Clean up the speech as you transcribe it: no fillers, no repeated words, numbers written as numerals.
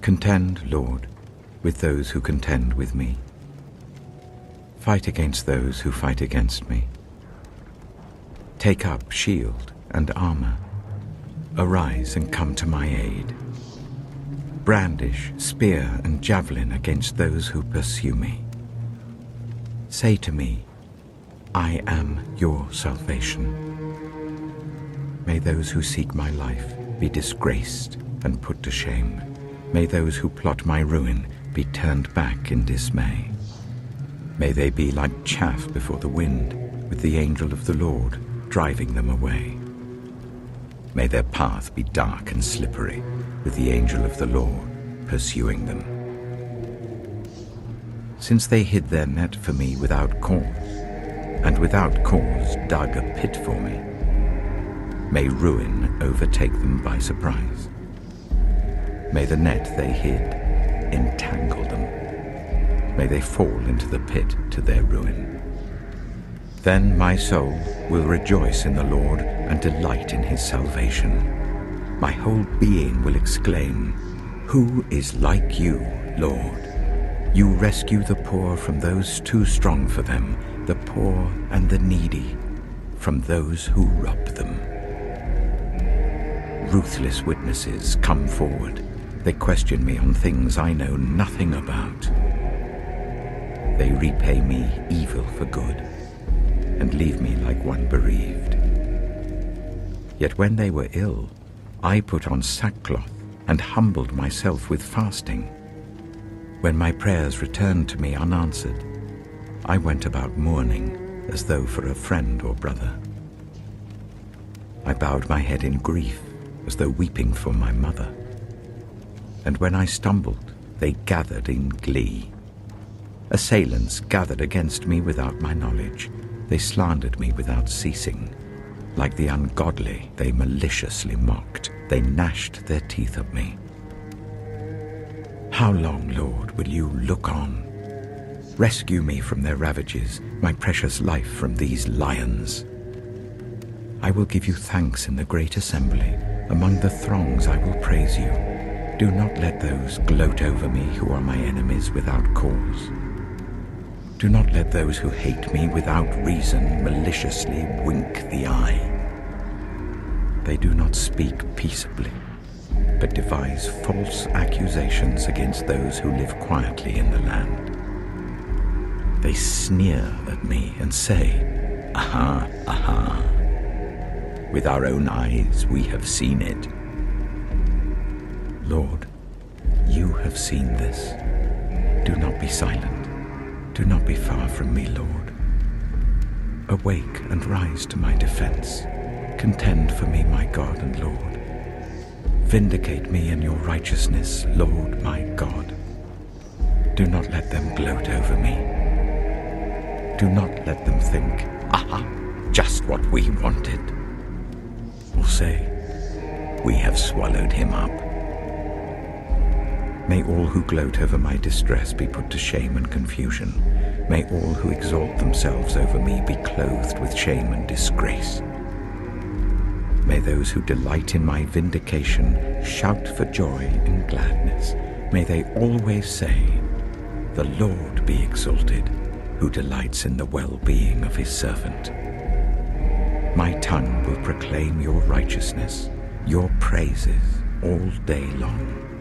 Contend, Lord, with those who contend with me. Fight against those who fight against me. Take up shield and armor. Arise and come to my aid. Brandish spear and javelin against those who pursue me. Say to me, I am your salvation. May those who seek my life be disgraced and put to shame. May those who plot my ruin be turned back in dismay. May they be like chaff before the wind, with the angel of the Lord driving them away. May their path be dark and slippery, with the angel of the Lord pursuing them. Since they hid their net for me without cause, and without cause dug a pit for me, may ruin overtake them by surprise. May the net they hid entangle them. May they fall into the pit to their ruin. Then my soul will rejoice in the Lord and delight in his salvation. My whole being will exclaim, Who is like you, Lord? You rescue the poor from those too strong for them, the poor and the needy from those who rob them. Ruthless witnesses come forward. They question me on things I know nothing about. They repay me evil for good and leave me like one bereaved. Yet when they were ill, I put on sackcloth and humbled myself with fasting. When my prayers returned to me unanswered, I went about mourning as though for a friend or brother. I bowed my head in grief as though weeping for my mother. And when I stumbled, they gathered in glee. Assailants gathered against me without my knowledge. They slandered me without ceasing. Like the ungodly, they maliciously mocked. They gnashed their teeth at me. How long, Lord, will you look on? Rescue me from their ravages, my precious life from these lions. I will give you thanks in the great assembly. Among the throngs I will praise you. Do not let those gloat over me who are my enemies without cause. Do not let those who hate me without reason maliciously wink the eye. They do not speak peaceably, but devise false accusations against those who live quietly in the land. They sneer at me and say, Aha, aha. With our own eyes we have seen it. Lord, you have seen this. Do not be silent. Do not be far from me, Lord. Awake and rise to my defense. Contend for me, my God and Lord. Vindicate me in your righteousness, Lord my God. Do not let them gloat over me. Do not let them think, Aha, just what we wanted. Or say, We have swallowed him up. May all who gloat over my distress be put to shame and confusion. May all who exalt themselves over me be clothed with shame and disgrace. May those who delight in my vindication shout for joy and gladness. May they always say, The Lord be exalted, who delights in the well-being of his servant. My tongue will proclaim your righteousness, your praises all day long.